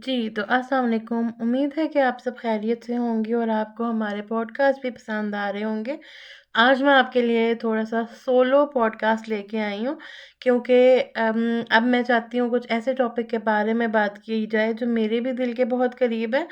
जी, तो अस्सलाम वालेकुम। उम्मीद है कि आप सब खैरियत से होंगे और आपको हमारे पॉडकास्ट भी पसंद आ रहे होंगे। आज मैं आपके लिए थोड़ा-सा सोलो पॉडकास्ट लेके आई हूँ क्योंकि अब मैं चाहती हूँ कुछ ऐसे टॉपिक के बारे में बात की जाए जो मेरे भी दिल के बहुत करीब है।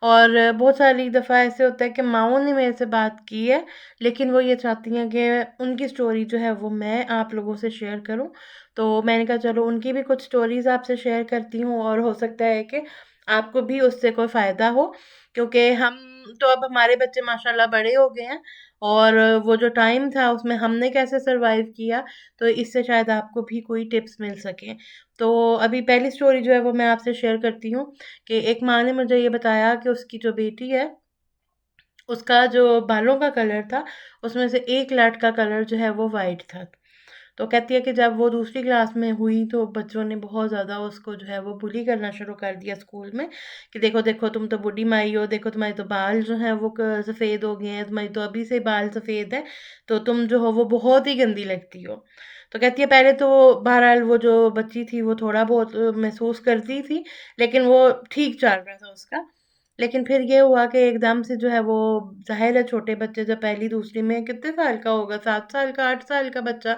और बहुत सारी दफ़ा ऐसे होता है कि माँओं ने मेरे से बात की है, लेकिन वो ये चाहती हैं कि उनकी स्टोरी जो है वो मैं आप लोगों से शेयर करूँ। तो मैंने कहा चलो उनकी भी कुछ स्टोरीज़ आपसे शेयर करती हूँ और हो सकता है कि आपको भी उससे कोई फ़ायदा हो, क्योंकि हम तो अब हमारे बच्चे माशाल्लाह बड़े हो गए हैं और वो जो टाइम था उसमें हमने कैसे सर्वाइव किया, तो इससे शायद आपको भी कोई टिप्स मिल सकें। तो अभी पहली स्टोरी जो है वो मैं आपसे शेयर करती हूँ कि एक माँ ने मुझे ये बताया कि उसकी जो बेटी है, उसका जो बालों का कलर था, उसमें से एक लट का कलर जो है वो व्हाइट था। तो कहती है कि जब वो दूसरी क्लास में हुई तो बच्चों ने बहुत ज़्यादा उसको जो है वो बुली करना शुरू कर दिया स्कूल में कि देखो देखो तुम तो बूढ़ी माई हो, देखो तुम्हारे तो बाल जो हैं वो सफ़ेद हो गए हैं, तुम्हारी तो अभी से बाल सफ़ेद है, तो तुम जो हो वो बहुत ही गंदी लगती हो। तो कहती है पहले तो बहरहाल वो जो बच्ची थी वो थोड़ा बहुत महसूस करती थी, लेकिन वो ठीक चल रहा था उसका। लेकिन फिर ये हुआ कि एकदम से जो है वो, ज़ाहिर है छोटे बच्चे जब पहली दूसरी में कितने साल का होगा, 7 साल का 8 साल का बच्चा,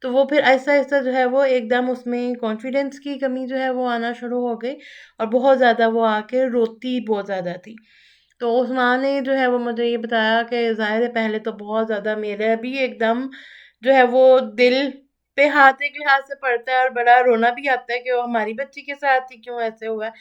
तो वो फिर ऐसा-ऐसा जो है वो एकदम उसमें कॉन्फिडेंस की कमी जो है वो आना शुरू हो गई और बहुत ज़्यादा वो आके रोती बहुत ज़्यादा थी। तो उस माँ ने जो है वो मुझे ये बताया कि ज़ाहिर है पहले तो बहुत ज़्यादा मेरा भी एकदम जो है वो दिल पे हाथ एक लिहाज से पड़ता है और बड़ा रोना भी आता है कि वो हमारी बच्ची के साथ ही क्यों ऐसे हुआ है।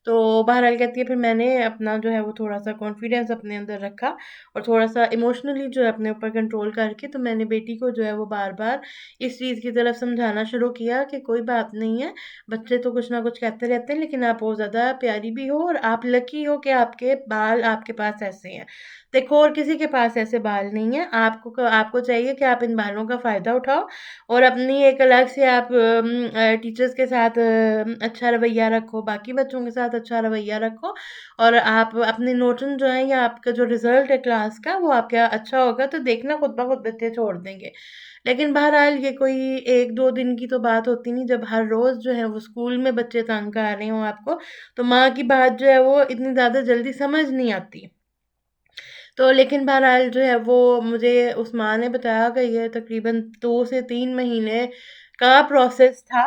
तो बहरहाल कहती है फिर मैंने अपना जो है वो थोड़ा-सा कॉन्फिडेंस अपने अंदर रखा और थोड़ा-सा इमोशनली जो है अपने ऊपर कंट्रोल करके तो मैंने बेटी को जो है वो बार-बार इस चीज़ की तरफ समझाना शुरू किया कि कोई बात नहीं है, बच्चे तो कुछ ना कुछ कहते रहते हैं, लेकिन आप बहुत ज़्यादा प्यारी भी हो और आप लकी हो कि आपके बाल आपके पास ऐसे हैं। देखो और किसी के पास ऐसे बाल नहीं हैं, आपको चाहिए कि आप इन बालों का फ़ायदा उठाओ और अपनी एक अलग से आप टीचर्स के साथ अच्छा रवैया रखो, बाकी बच्चों के साथ अच्छा रवैया रखो और आप अपने नोटन जो है या आपका जो रिज़ल्ट है क्लास का वो आपका अच्छा होगा तो देखना खुद ब खुद बच्चे छोड़ देंगे। लेकिन बहरहाल ये कोई 1-2 दिन की तो बात होती नहीं, जब हर रोज़ जो है वो स्कूल में बच्चे तंग कर रहे हों आपको, तो माँ की बात जो है वो इतनी ज़्यादा जल्दी समझ नहीं आती। तो लेकिन बहरहाल जो है वो मुझे उस माँ ने बताया कि ये तकरीबन 2 से 3 महीने का प्रोसेस था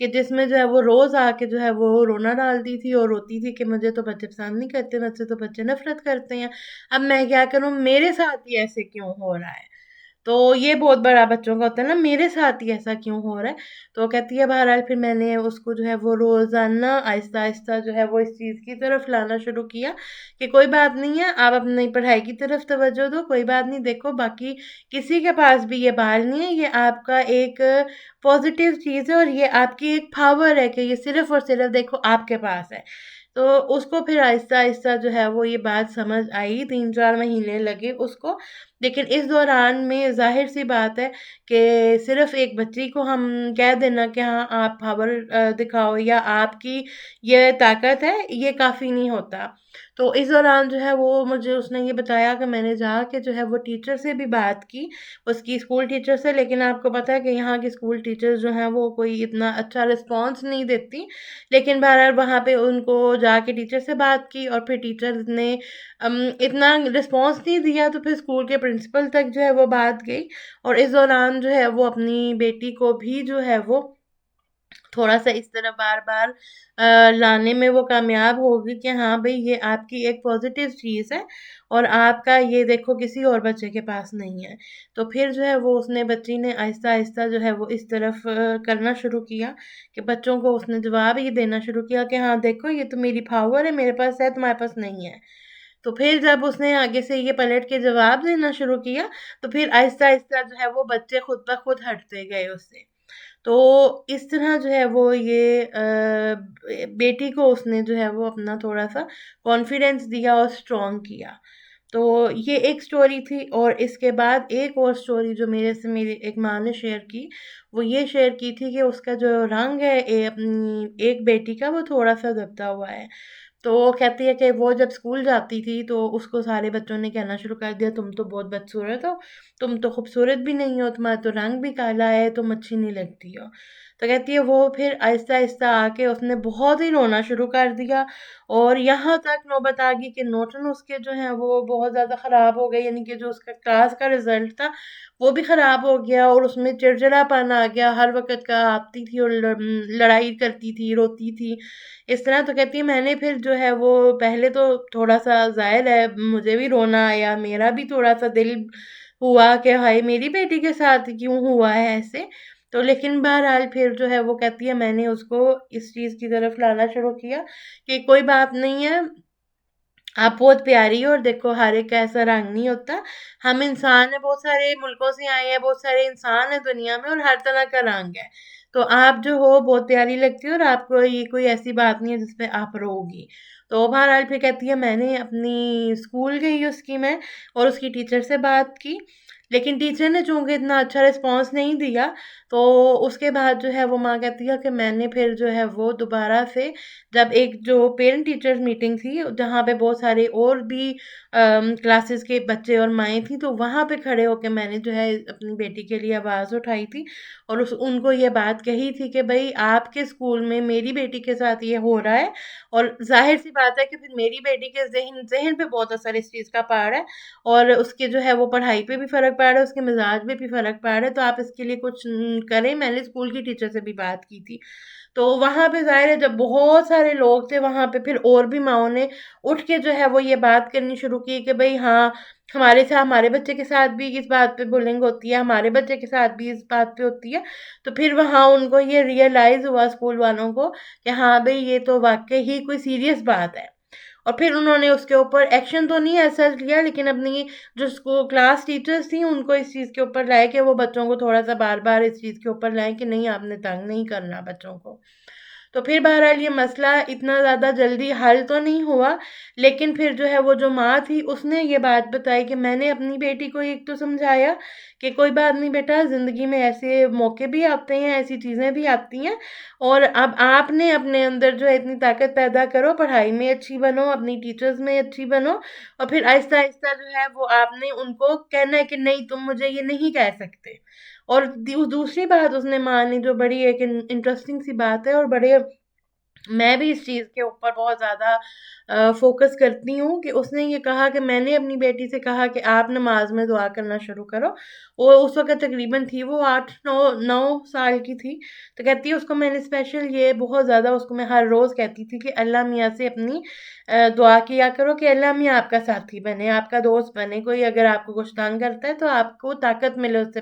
कि जिसमें जो है वो रोज़ आके जो है वो रोना डालती थी और रोती थी कि मुझे तो बच्चे पसंद नहीं करते, मुझसे तो बच्चे नफ़रत करते हैं। अब मैं क्या करूँ, मेरे साथ ही ऐसे क्यों हो रहा है? तो ये बहुत बड़ा बच्चों का होता है ना, मेरे साथ ही ऐसा क्यों हो रहा है? तो कहती है बहरहाल फिर मैंने उसको जो है वो रोज़ाना आहिस्ता-आहिस्ता जो है वो इस चीज़ की तरफ लाना शुरू किया कि कोई बात नहीं है, आप अपनी पढ़ाई की तरफ तवज्जो दो, कोई बात नहीं, देखो बाकी किसी के पास भी ये बाल नहीं है, ये आपका एक पॉज़िटिव चीज़ है और ये आपकी एक पावर है कि ये सिर्फ़ और सिर्फ़ देखो आपके पास है। तो उसको फिर आहिस्ता-आहिस्ता जो है वो ये बात समझ आई, 3-4 महीने लगे उसको। लेकिन इस दौरान में ज़ाहिर-सी बात है कि सिर्फ़ एक बच्ची को हम कह देना कि हाँ, आप पावर दिखाओ या आपकी ये ताकत है, ये काफ़ी नहीं होता। तो इस दौरान जो है वो मुझे उसने ये बताया कि मैंने जाके जो है वो टीचर से भी बात की, उसकी स्कूल टीचर से, लेकिन आपको पता है कि यहाँ की स्कूल टीचर्स जो हैं वो कोई इतना अच्छा रिस्पॉन्स नहीं देती। लेकिन बहरहाल वहाँ पे उनको जाके टीचर से बात की और फिर टीचर्स ने इतना रिस्पॉन्स नहीं दिया, तो फिर स्कूल के प्रिंसिपल तक जो है वो बात गई और इस दौरान जो है वो अपनी बेटी को भी जो है वो थोड़ा-सा इस तरह बार-बार लाने में वो कामयाब होगी कि हाँ भई ये आपकी एक पॉज़िटिव चीज़ है और आपका ये देखो किसी और बच्चे के पास नहीं है। तो फिर जो है वो उसने बच्ची ने आहिस्ता-आहिस्ता जो है वो इस तरफ करना शुरू किया कि बच्चों को उसने जवाब ये देना शुरू किया कि हाँ देखो ये तो मेरी पावर है, मेरे पास है, तुम्हारे पास नहीं है। तो फिर जब उसने आगे से ये पलट के जवाब देना शुरू किया, तो फिर आहिस्ता-आहिस्ता जो है वो बच्चे खुद ब खुद हटते गए उससे। तो इस तरह जो है वो ये बेटी को उसने जो है वो अपना थोड़ा-सा कॉन्फिडेंस दिया और स्ट्रॉन्ग किया। तो ये एक स्टोरी थी और इसके बाद एक और स्टोरी जो मेरे से मेरी एक माँ ने शेयर की, वो ये शेयर की थी कि उसका जो रंग है अपनी एक बेटी का वो थोड़ा-सा दबता हुआ है। तो वो कहती है कि वो जब स्कूल जाती थी तो उसको सारे बच्चों ने कहना शुरू कर दिया, तुम तो बहुत बदसूरत हो, तुम तो खूबसूरत भी नहीं हो, तुम्हारा तो रंग भी काला है, तुम अच्छी नहीं लगती हो। तो कहती है वो फिर आहिस्ता आहिस्ता आके उसने बहुत ही रोना शुरू कर दिया, और यहाँ तक नौबत आ गई कि नोटन उसके जो हैं वो बहुत ज़्यादा ख़राब हो गए, यानी कि जो उसका क्लास का रिजल्ट था वो भी ख़राब हो गया, और उसमें चिड़चिड़ापन आ गया, हर वक़्त का आती थी और लड़ाई करती थी, रोती थी, इस तरह। तो कहती है मैंने फिर जो है वो पहले तो थोड़ा-सा ज़ाहिर है मुझे भी रोना आया, मेरा भी थोड़ा-सा दिल हुआ कि हाय मेरी बेटी के साथ क्यों हुआ है ऐसे। तो लेकिन बहरहाल फिर जो है वो कहती है मैंने उसको इस चीज़ की तरफ लाना शुरू किया कि कोई बात नहीं है, आप बहुत प्यारी हो, और देखो हर एक का ऐसा रंग नहीं होता, हम इंसान हैं, बहुत सारे मुल्कों से आए हैं, बहुत सारे इंसान हैं दुनिया में, और हर तरह का रंग है। तो आप जो हो बहुत प्यारी लगती हो, और आपको ये कोई ऐसी बात नहीं है जिसपे आप रोओगी। तो बहरहाल फिर कहती है मैंने अपनी स्कूल गई उसकी मैं, और उसकी टीचर से बात की, लेकिन टीचर ने चूंकि इतना अच्छा रिस्पॉन्स नहीं दिया, तो उसके बाद जो है वो माँ कहती है कि मैंने फिर जो है वो दोबारा से, जब एक जो पेरेंट टीचर्स मीटिंग थी जहाँ पे बहुत सारे और भी क्लासेस के बच्चे और माएँ थी, तो वहाँ पे खड़े होके मैंने जो है अपनी बेटी के लिए आवाज़ उठाई थी, और उस उनको ये बात कही थी कि भई आपके स्कूल में मेरी बेटी के साथ ये हो रहा है, और ज़ाहिर-सी बात है कि फिर मेरी बेटी के ज़हन ज़हन पे बहुत असर इस चीज़ का पड़ रहा है, और उसके जो है वो पढ़ाई पे भी फ़र्क पड़ रहा है, उसके मिज़ाज पे भी फ़र्क पड़ रहा है, तो आप इसके लिए कुछ करें। मैंने स्कूल की टीचर से भी बात की थी। तो वहाँ पे ज़ाहिर है जब बहुत सारे लोग थे वहाँ पे, फिर और भी माँओं ने उठ के जो है वो ये बात करनी शुरू की कि भई हाँ, हमारे बच्चे के साथ भी इस बात पे बुलिंग होती है, हमारे बच्चे के साथ भी इस बात पे होती है। तो फिर वहाँ उनको ये रियलाइज़ हुआ स्कूल वालों को कि हाँ भई ये तो वाक़ई ही कोई सीरियस बात है। और फिर उन्होंने उसके ऊपर एक्शन तो नहीं ऐसा लिया, लेकिन अपनी जो स्कूल क्लास टीचर्स थी उनको इस चीज़ के ऊपर लाए कि वो बच्चों को थोड़ा-सा बार-बार इस चीज़ के ऊपर लाएँ कि नहीं आपने तंग नहीं करना बच्चों को। तो फिर बहरहाल ये मसला इतना ज़्यादा जल्दी हल तो नहीं हुआ, लेकिन फिर जो है वो जो माँ थी उसने ये बात बताई कि मैंने अपनी बेटी को एक तो समझाया कि कोई बात नहीं बेटा, ज़िंदगी में ऐसे मौके भी आते हैं, ऐसी चीज़ें भी आती हैं, और अब आपने अपने अंदर जो है इतनी ताकत पैदा करो, पढ़ाई में अच्छी बनो, अपनी टीचर्स में अच्छी बनो, और फिर आहिस्ता-आहिस्ता जो है वो आपने उनको कहना है कि नहीं तुम मुझे ये नहीं कह सकते। और दूसरी बात उसने मानी जो बड़ी एक इंटरेस्टिंग सी बात है, और बड़े मैं भी इस चीज़ के ऊपर बहुत ज़्यादा फ़ोकस करती हूँ कि उसने ये कहा कि मैंने अपनी बेटी से कहा कि आप नमाज़ में दुआ करना शुरू करो। वो उस वक़्त तकरीबन थी वो 8-9 साल की थी। तो कहती है उसको मैंने स्पेशल ये बहुत ज़्यादा उसको मैं हर रोज़ कहती थी कि अल्लाह मियाँ से अपनी दुआ किया करो कि अल्लाह मियाँ आपका साथी बने, आपका दोस्त बने, कोई अगर आपको कुछ तंग करता है तो आपको ताकत मिले उससे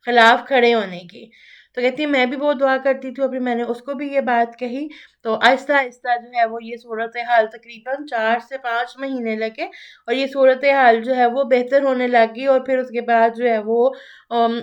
खिलाफ खड़े होने की। तो कहती है मैं भी बहुत दुआ करती थी, और फिर मैंने उसको भी ये बात कही, तो आहिस्ता-आहिस्ता जो है वो ये सूरत-ए-हाल तकरीबन 4 से 5 महीने लगे, और ये सूरत-ए-हाल जो है वो बेहतर होने लगी, और फिर उसके बाद जो है वो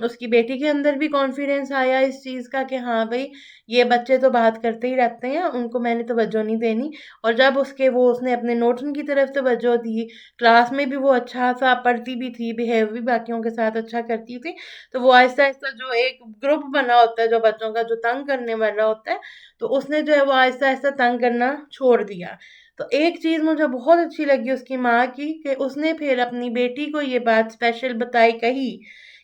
उसकी बेटी के अंदर भी कॉन्फिडेंस आया इस चीज़ का कि हाँ भई, ये बच्चे तो बात करते ही रहते हैं, उनको मैंने तवज्जो नहीं देनी। और जब उसने अपने नोटन की तरफ तवज्जो दी, क्लास में भी वो अच्छा-सा पढ़ती भी थी, बिहेव भी बाकियों के साथ अच्छा करती थी, तो वो आहिस्ता-आहिस्ता जो एक ग्रुप बना होता है, जो बच्चों का जो तंग करने वाला होता है, तो उसने जो है वो आहिस्ता-आहिस्ता तंग करना छोड़ दिया। तो एक चीज़ मुझे बहुत अच्छी लगी उसकी माँ की कि उसने फिर अपनी बेटी को ये बात स्पेशल बताई, कही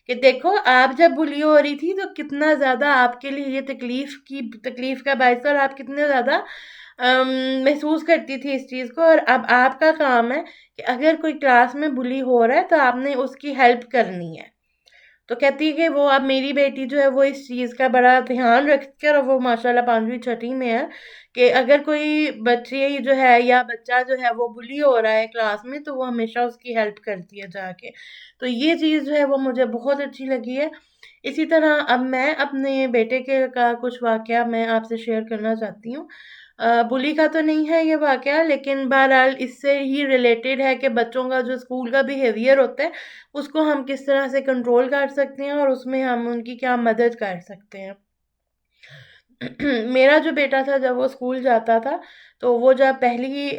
कि देखो आप जब बुली हो रही थी तो कितना ज़्यादा आपके लिए ये तकलीफ़ का बायस था, और आप कितने ज़्यादा महसूस करती थी इस चीज़ को, और अब आपका काम है कि अगर कोई क्लास में बुली हो रहा है तो आपने उसकी हेल्प करनी है। तो कहती है कि वो अब मेरी बेटी जो है वो इस चीज़ का बड़ा ध्यान रखकर, और वो माशाल्लाह 5वीं छठी में है, कि अगर कोई बच्ची जो है या बच्चा जो है वो बुली हो रहा है क्लास में, तो वो हमेशा उसकी हेल्प करती है जाके। तो ये चीज़ जो है वो मुझे बहुत अच्छी लगी है। इसी तरह अब मैं अपने बेटे के का कुछ वाक़या मैं आपसे शेयर करना चाहती हूँ। बुली का तो नहीं है ये वाक़या, लेकिन बहरहाल इससे ही रिलेटेड है कि बच्चों का जो स्कूल का बिहेवियर होता है, उसको हम किस तरह से कंट्रोल कर सकते हैं, और उसमें हम उनकी क्या मदद कर सकते हैं। मेरा जो बेटा था जब वो स्कूल जाता था, तो वो जब पहली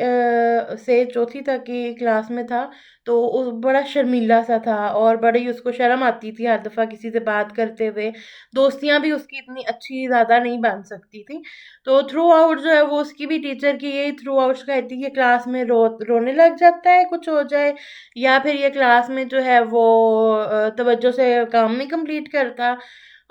से चौथी तक की क्लास में था, तो वो बड़ा शर्मीला सा था और बड़ी उसको शर्म आती थी हर दफ़ा किसी से बात करते हुए। दोस्तियाँ भी उसकी इतनी अच्छी ज़्यादा नहीं बन सकती थी। तो थ्रू आउट जो है वो उसकी भी टीचर की यही थ्रू आउट कहती है, क्लास में रोने लग जाता है कुछ हो जाए, या फिर ये क्लास में जो है वो तवज्जो से काम नहीं कंप्लीट करता,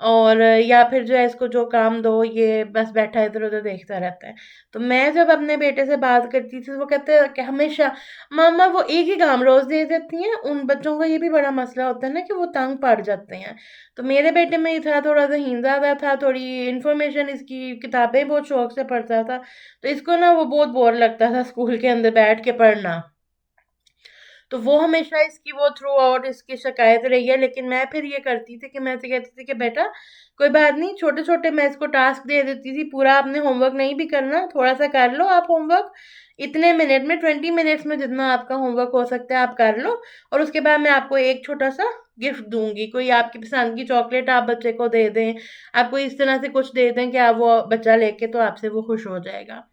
और या फिर जो है इसको जो काम दो ये बस बैठा इधर-उधर देखता रहता है। तो मैं जब अपने बेटे से बात करती थी तो वो कहते हैं कि हमेशा मम्मा वो एक ही काम रोज़ दे देती हैं, उन बच्चों का ये भी बड़ा मसला होता है ना कि वो तंग पड़ जाते हैं। तो मेरे बेटे में ये था, थोड़ा-सा हीन-ज़्यादा था, थोड़ी इन्फॉर्मेशन इसकी किताबें बहुत शौक से पढ़ता था, तो इसको ना वो बहुत बोर लगता था स्कूल के अंदर बैठ के पढ़ना। तो वो हमेशा इसकी वो थ्रू आउट इसकी शिकायत रही है, लेकिन मैं फिर ये करती थी कि मैं ऐसे कहती थी कि बेटा कोई बात नहीं, छोटे-छोटे मैं इसको टास्क दे देती थी, पूरा आपने होमवर्क नहीं भी करना, थोड़ा-सा कर लो आप होमवर्क, इतने मिनट में 20 मिनट्स में जितना आपका होमवर्क हो सकता है आप कर लो, और उसके बाद मैं आपको एक छोटा-सा गिफ्ट दूँगी, कोई आपकी पसंद की चॉकलेट आप बच्चे को दे दें, आप कोई इस तरह से कुछ दे दें कि आप वो बच्चा लेके तो आपसे वो खुश हो जाएगा।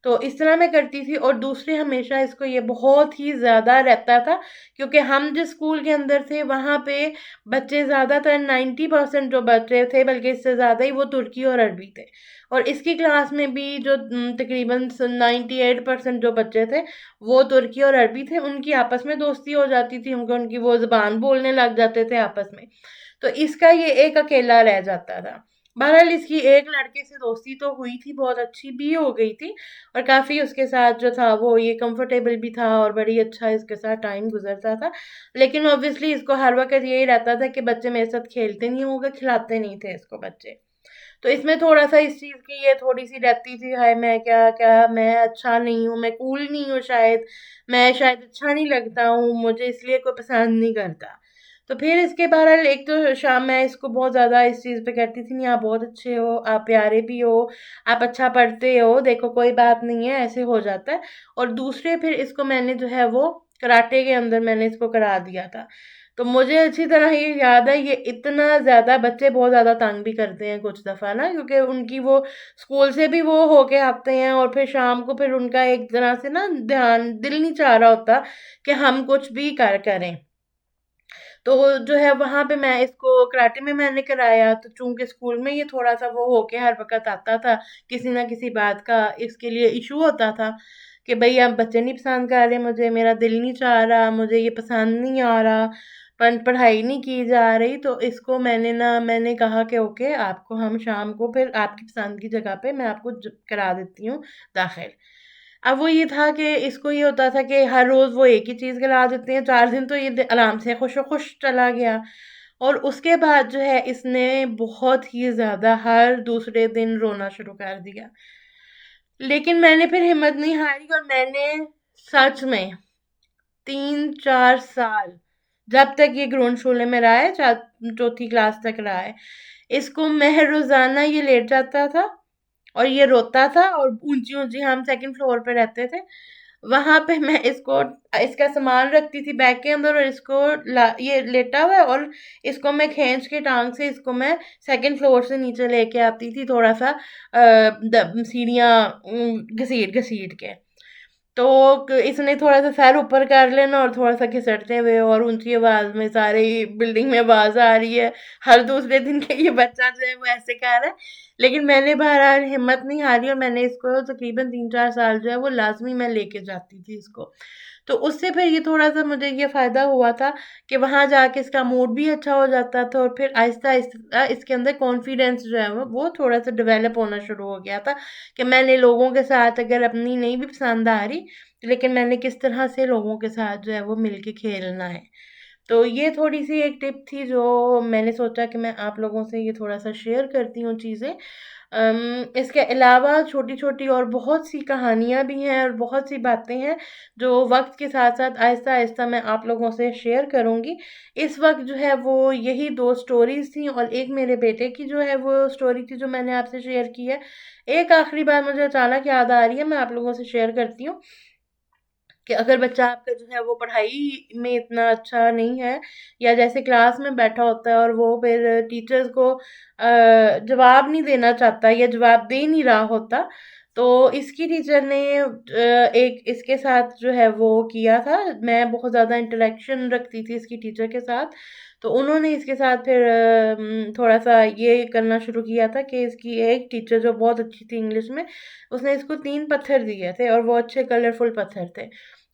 तो इस तरह मैं करती थी, और दूसरी हमेशा इसको ये बहुत ही ज़्यादा रहता था, क्योंकि हम जिस स्कूल के अंदर थे वहाँ पे बच्चे ज़्यादातर 90% जो बच्चे थे, बल्कि इससे ज़्यादा ही वो तुर्की और अरबी थे, और इसकी क्लास में भी जो तकरीबन 98% जो बच्चे थे वो तुर्की और अरबी थे, उनकी आपस में दोस्ती हो जाती थी, उनको उनकी वो ज़बान बोलने लग जाते थे आपस में। तो इसका ये एक अकेला रह जाता था। बहरहाल इसकी एक लड़के से दोस्ती तो हुई थी, बहुत अच्छी भी हो गई थी, और काफ़ी उसके साथ जो था वो ये कंफर्टेबल भी था और बड़ी अच्छा इसके साथ टाइम गुजरता था। लेकिन ऑब्वियसली इसको हर वक्त यही रहता था कि बच्चे मेरे साथ खेलते नहीं होंगे, खिलाते नहीं थे इसको बच्चे। तो इसमें थोड़ा सा इस चीज़ की ये थोड़ी सी रहती थी, हाय मैं क्या क्या मैं अच्छा नहीं हूँ, मैं कूल नहीं हूँ शायद, मैं शायद अच्छा नहीं लगता हूँ, मुझे इसलिए कोई पसंद नहीं करता। तो फिर इसके बहरहाल एक तो शाम मैं इसको बहुत ज़्यादा इस चीज़ पे कहती थी, नहीं आप बहुत अच्छे हो, आप प्यारे भी हो, आप अच्छा पढ़ते हो, देखो कोई बात नहीं है, ऐसे हो जाता है। और दूसरे फिर इसको मैंने जो है वो कराटे के अंदर मैंने इसको करा दिया था। तो मुझे अच्छी तरह ये याद है, ये इतना ज़्यादा बच्चे बहुत ज़्यादा तंग भी करते हैं कुछ दफ़ा ना, क्योंकि उनकी वो स्कूल से भी वो होके आते हैं, और फिर शाम को फिर उनका एक तरह से ना ध्यान दिल नहीं चाह रहा होता कि हम कुछ भी करें। तो जो है वहाँ पे मैं इसको कराटे में मैंने कराया, तो चूँकि स्कूल में ये थोड़ा-सा वो होके हर वक़्त आता था, किसी न किसी बात का इसके लिए इश्यू होता था कि भई अब बच्चे नहीं पसंद कर रहे मुझे, मेरा दिल नहीं चाह रहा, मुझे ये पसंद नहीं आ रहा, पढ़ाई नहीं की जा रही। तो इसको मैंने कहा कि ओके, आपको हम शाम को फिर आपकी पसंद की जगह पे मैं आपको करा देती हूँ दाखिल। अब वो ये था कि इसको ये होता था कि हर रोज़ वो एक ही चीज़ खिला देते हैं, 4 दिन तो ये आराम से खुश चला गया, और उसके बाद जो है इसने बहुत ही ज़्यादा हर दूसरे दिन रोना शुरू कर दिया। लेकिन मैंने फिर हिम्मत नहीं हारी, और मैंने सच में 3-4 साल, जब तक ये ग्रोनशोले में रहा है, चौथी क्लास तक रहा है, इसको मैं रोज़ाना ये लेट जाता था और ये रोता था, और ऊँची-ऊँची हम सेकंड फ्लोर पे रहते थे। वहाँ पे मैं इसको इसका सामान रखती थी बैग के अंदर, और इसको ये लेटा हुआ है, और इसको मैं खींच के टांग से इसको मैं सेकंड फ्लोर से नीचे लेके आती थी, थोड़ा सा सीढ़ियाँ घसीट घसीट के। तो इसने थोड़ा सा सर ऊपर कर लेना, और थोड़ा सा घिसटते हुए और ऊंची आवाज में सारी बिल्डिंग में आवाज आ रही है हर दूसरे दिन के, ये बच्चा जो है वो ऐसे कर रहा है। लेकिन मैंने बहरहाल हिम्मत नहीं हारी, और मैंने इसको तकरीबन 3-4 साल जो है वो लाजमी मैं लेके जाती थी इसको। तो उससे फिर ये थोड़ा-सा मुझे ये फ़ायदा हुआ था कि वहाँ जाके इसका मूड भी अच्छा हो जाता था, और फिर आहिस्ता-आहिस्ता इसके अंदर कॉन्फिडेंस जो है वो थोड़ा-सा डेवलप होना शुरू हो गया था, कि मैंने लोगों के साथ अगर अपनी नहीं भी पसंद आ रही, लेकिन मैंने किस तरह से लोगों के साथ जो है वो मिल के खेलना है। तो ये थोड़ी-सी एक टिप थी जो मैंने सोचा कि मैं आप लोगों से ये थोड़ा-सा शेयर करती हूँ चीज़ें। इसके अलावा छोटी-छोटी और बहुत सी कहानियाँ भी हैं, और बहुत सी बातें हैं जो वक़्त के साथ-साथ आहिस्ता-आहिस्ता मैं आप लोगों से शेयर करूँगी। इस वक़्त जो है वो यही 2 स्टोरीज़ थी, और एक मेरे बेटे की जो है वो स्टोरी थी जो मैंने आपसे शेयर की है। एक आखिरी बात मुझे अचानक याद आ रही है, मैं आप लोगों से शेयर करती हूँ। कि अगर बच्चा आपका जो है वो पढ़ाई में इतना अच्छा नहीं है, या जैसे क्लास में बैठा होता है और वो फिर टीचर्स को जवाब नहीं देना चाहता या जवाब दे नहीं रहा होता, तो इसकी टीचर ने एक इसके साथ जो है वो किया था। मैं बहुत ज़्यादा इंटरेक्शन रखती थी इसकी टीचर के साथ, तो उन्होंने इसके साथ फिर थोड़ा सा ये करना शुरू किया था कि इसकी एक टीचर जो बहुत अच्छी थी इंग्लिश में, उसने इसको 3 पत्थर दिए थे और वो अच्छे कलरफुल पत्थर थे।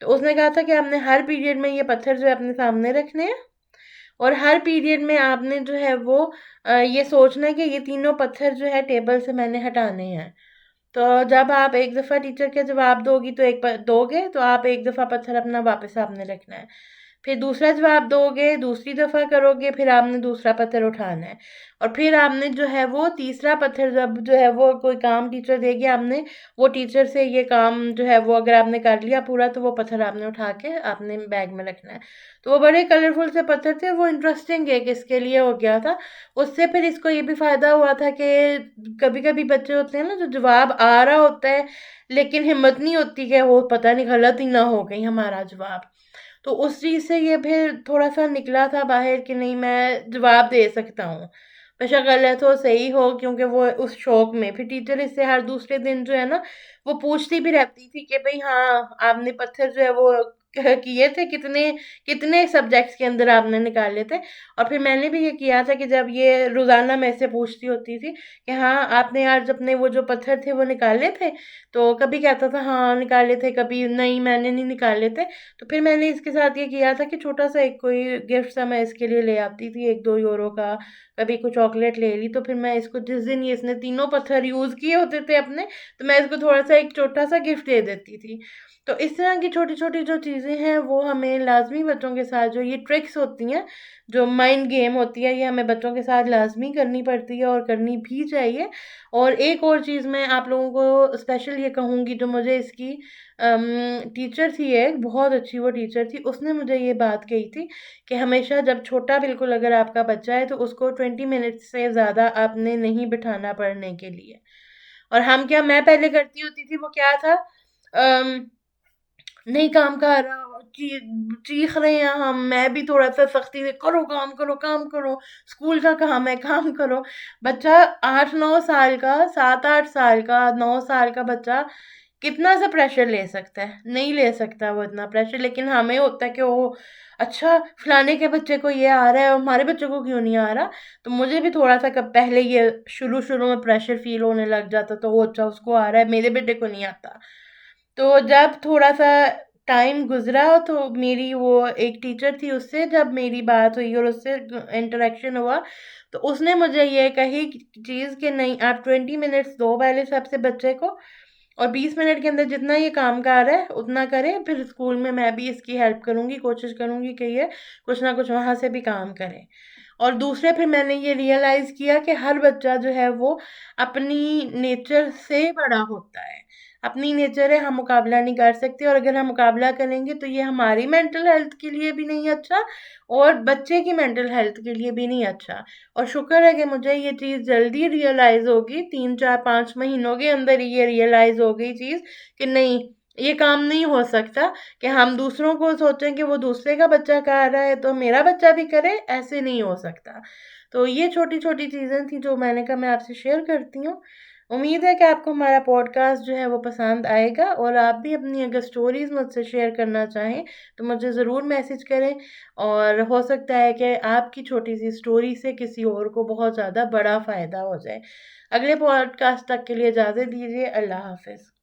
तो उसने कहा था कि आपने हर पीरियड में ये पत्थर जो है अपने सामने रखने हैं, और हर पीरियड में आपने जो है वो ये सोचना है कि ये तीनों पत्थर जो है टेबल से मैंने हटाने हैं। तो जब आप एक दफ़ा टीचर के जवाब दोगी तो दोगे तो आप एक दफ़ा पत्थर अपना वापस आपने रखना है। फिर दूसरा जवाब दोगे, दूसरी दफ़ा करोगे, फिर आपने दूसरा पत्थर उठाना है। और फिर आपने जो है वो तीसरा पत्थर जब जो है वो कोई काम टीचर देगी, आपने वो टीचर से ये काम जो है वो अगर आपने कर लिया पूरा, तो वो पत्थर आपने उठा के आपने बैग में रखना है। तो वो बड़े कलरफुल से पत्थर थे, वो इंटरेस्टिंग एक इसके लिए हो गया था। उससे फिर इसको ये भी फ़ायदा हुआ था कि कभी-कभी बच्चे होते हैं ना जो जवाब आ रहा होता है, लेकिन हिम्मत नहीं होती कि वो पता नहीं गलत ही ना हो कहीं हमारा जवाब। तो उस चीज़ से ये फिर थोड़ा-सा निकला था बाहर कि नहीं, मैं जवाब दे सकता हूँ। बेशक गलत हो, सही हो, क्योंकि वो उस शौक में फिर टीचर इससे हर दूसरे दिन जो है ना, वो पूछती भी रहती थी कि भई हाँ, आपने पत्थर जो है वो किए थे, कितने कितने सब्जेक्ट्स के अंदर आपने निकाले थे। और फिर मैंने भी ये किया था कि जब ये रोज़ाना मेरे से पूछती होती थी कि हाँ, आपने आज अपने वो जो पत्थर थे वो निकाले थे? तो कभी कहता था हाँ, निकाले थे, कभी नहीं मैंने नहीं निकाले थे। तो फिर मैंने इसके साथ ये किया था कि छोटा-सा एक कोई गिफ्ट सा मैं इसके लिए ले आती थी, 1-2 यूरो का, कभी कुछ चॉकलेट ले ली, तो फिर मैं इसको जिस दिन ये इसने तीनों पत्थर यूज़ किए होते थे अपने, तो मैं इसको थोड़ा-सा एक छोटा-सा गिफ्ट दे देती थी। तो इस तरह की छोटी-छोटी जो चीज़ें हैं, वो हमें लाज़मी बच्चों के साथ जो ये ट्रिक्स होती हैं, जो माइंड गेम होती है, ये हमें बच्चों के साथ लाज़मी करनी पड़ती है और करनी भी चाहिए। और एक और चीज़ मैं आप लोगों को स्पेशल ये कहूँगी, जो मुझे इसकी टीचर थी एक, बहुत अच्छी वो टीचर थी, उसने मुझे ये बात कही थी कि हमेशा जब छोटा बिल्कुल अगर आपका बच्चा है, तो उसको 20 मिनट्स से ज़्यादा आपने नहीं बिठाना पढ़ने के लिए। और मैं पहले करती होती थी, वो क्या था, अम नहीं काम कर रहा, चीख रहे हैं हम, मैं भी थोड़ा-सा सख्ती से काम करो, स्कूल का काम है, काम करो। बच्चा 8-9 साल का, 7-8 साल का, 9 साल का बच्चा कितना सा प्रेशर ले सकता है? नहीं ले सकता वो इतना प्रेशर, लेकिन हमें होता है कि ओह! अच्छा, फलाने के बच्चे को ये आ रहा है, हमारे बच्चे को क्यों नहीं आ रहा? तो मुझे भी थोड़ा-सा कब पहले ये शुरू-शुरू में प्रेशर फ़ील होने लग जाता, तो वो अच्छा उसको आ रहा है, मेरे बेटे को नहीं आता। तो जब थोड़ा-सा टाइम गुज़रा, तो मेरी वो एक टीचर थी, उससे जब मेरी बात हुई और उससे इंटरेक्शन हुआ, तो उसने मुझे ये कही चीज़ कि नहीं, आप 20 मिनट्स दो पहले सबसे बच्चे को, और 20 मिनट के अंदर जितना ये काम कर रहा है उतना करे, फिर स्कूल में मैं भी इसकी हेल्प करूँगी, कोशिश करूँगी कि ये कुछ ना कुछ वहाँ से भी काम करे। और दूसरे फिर मैंने ये रियलाइज़ किया कि हर बच्चा जो है वो अपनी नेचर से बड़ा होता है। अपनी नेचर है, हम मुकाबला नहीं कर सकते, और अगर हम मुकाबला करेंगे तो ये हमारी मेंटल हेल्थ के लिए भी नहीं अच्छा, और बच्चे की मेंटल हेल्थ के लिए भी नहीं अच्छा। और शुक्र है कि मुझे ये चीज़ जल्दी रियलाइज़ होगी, 3, 4, 5 महीनों के अंदर ही ये रियलाइज़ हो गई चीज़ कि नहीं, ये काम नहीं हो सकता कि हम दूसरों को सोचें कि वो दूसरे का बच्चा कर रहा है तो मेरा बच्चा भी करे, ऐसे नहीं हो सकता। तो ये छोटी-छोटी चीज़ें थी जो मैंने कहा मैं आपसे शेयर करती हूँ। उम्मीद है कि आपको हमारा पॉडकास्ट जो है वो पसंद आएगा, और आप भी अपनी अगर स्टोरीज़ मुझसे शेयर करना चाहें, तो मुझे ज़रूर मैसेज करें, और हो सकता है कि आपकी छोटी-सी स्टोरी से किसी और को बहुत ज़्यादा बड़ा फ़ायदा हो जाए। अगले पॉडकास्ट तक के लिए इजाज़त दीजिए। अल्लाह हाफ़िज़।